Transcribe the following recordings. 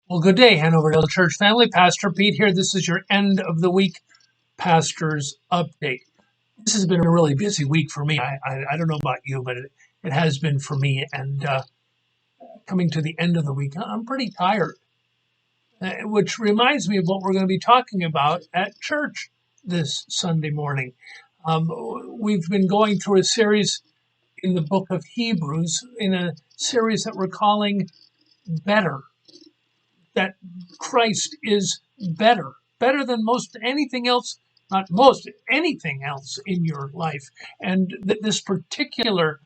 Well, good day, Hanover Hill Church family. Pastor Pete here. This is your end of the week pastor's update. This has been a really busy week for me. I don't know about you, but it has been for me. And coming to the end of the week, I'm pretty tired, which reminds me of what we're going to be talking about at church this Sunday morning. We've been going through a series in the book of Hebrews, in a series that we're calling Better. That Christ is better than most anything else, not most, anything else in your life. And this particular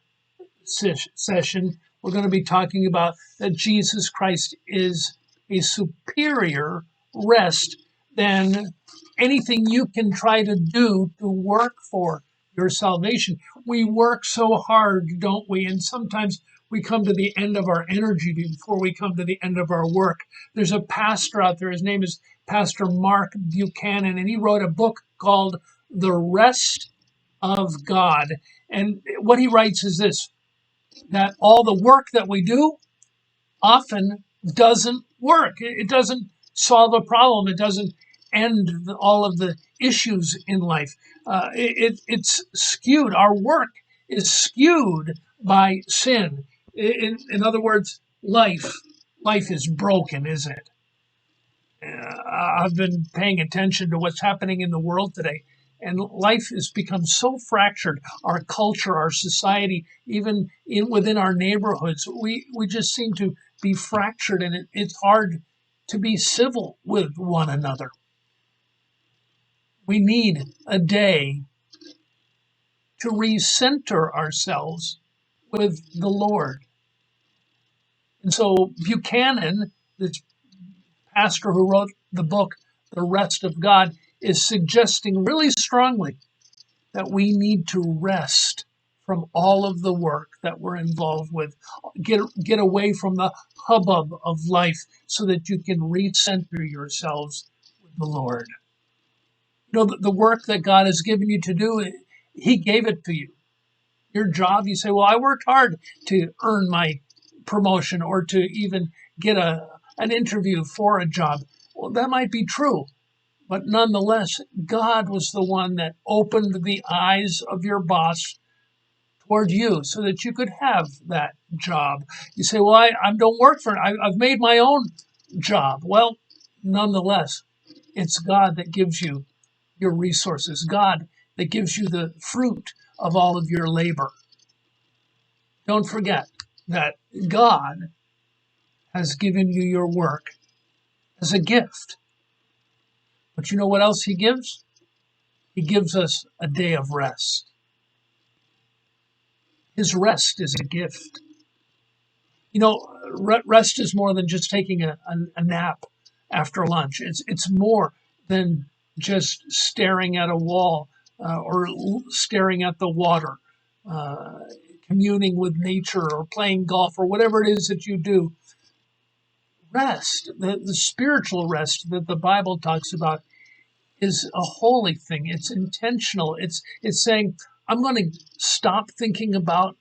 session, we're going to be talking about that Jesus Christ is a superior rest than anything you can try to do to work for your salvation. We work so hard, don't we? And sometimes we come to the end of our energy before we come to the end of our work. There's a pastor out there, his name is Pastor Mark Buchanan, and he wrote a book called The Rest of God. And what he writes is this, that all the work that we do often doesn't work. It doesn't solve a problem. It doesn't end all of the issues in life. It's skewed. Our work is skewed by sin. In other words, life is broken, isn't it? I've been paying attention to what's happening in the world today, and life has become so fractured. Our culture, our society, even within our neighborhoods, we just seem to be fractured, and it's hard to be civil with one another. We need a day to recenter ourselves with the Lord. And so Buchanan, this pastor who wrote the book, The Rest of God, is suggesting really strongly that we need to rest from all of the work that we're involved with. Get away from the hubbub of life so that you can recenter yourselves with the Lord. You know, the work that God has given you to do, He gave it to you. Your job, you say, well, I worked hard to earn my promotion or to even get an interview for a job. Well, that might be true. But nonetheless, God was the one that opened the eyes of your boss toward you so that you could have that job. You say, well, I don't work for it. I've made my own job. Well, nonetheless, it's God that gives you your resources, God that gives you the fruit of all of your labor. Don't forget that God has given you your work as a gift. But you know what else He gives? He gives us a day of rest. His rest is a gift. You know, rest is more than just taking a nap after lunch. It's more than just staring at a wall or staring at the water, communing with nature or playing golf or whatever it is that you do. Rest, the spiritual rest that the Bible talks about, is a holy thing. It's intentional. It's saying, I'm going to stop thinking about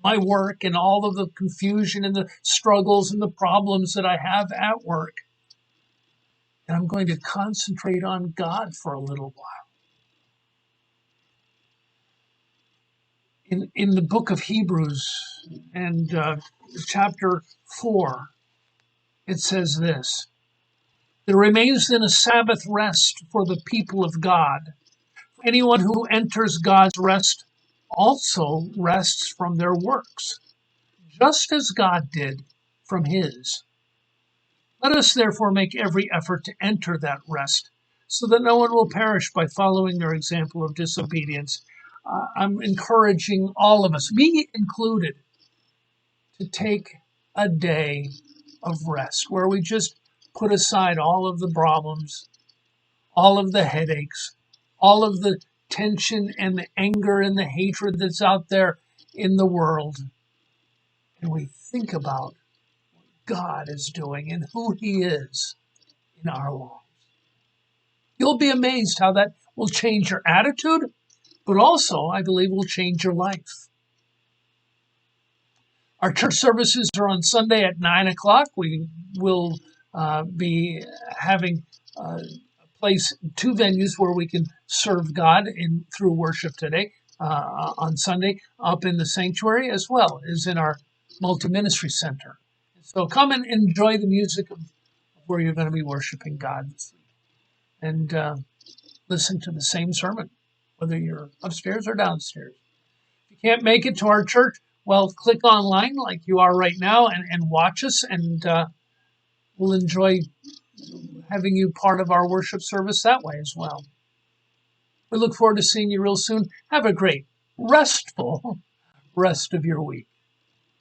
my work and all of the confusion and the struggles and the problems that I have at work. And I'm going to concentrate on God for a little while. In the book of Hebrews and chapter 4, it says this, there remains then a Sabbath rest for the people of God. Anyone who enters God's rest also rests from their works, just as God did from His. Let us therefore make every effort to enter that rest, so that no one will perish by following their example of disobedience. I'm encouraging all of us, me included, to take a day of rest where we just put aside all of the problems, all of the headaches, all of the tension and the anger and the hatred that's out there in the world. And we think about what God is doing and who He is in our lives. You'll be amazed how that will change your attitude, but also, I believe, will change your life. Our church services are on Sunday at 9 o'clock. We will be having place two venues where we can serve God in through worship today on Sunday up in the sanctuary as well as in our multi-ministry center. So come and enjoy the music of where you're going to be worshiping God this week and listen to the same sermon, whether you're upstairs or downstairs. If you can't make it to our church, well, click online like you are right now and watch us, and we'll enjoy having you part of our worship service that way as well. We look forward to seeing you real soon. Have a great, restful rest of your week.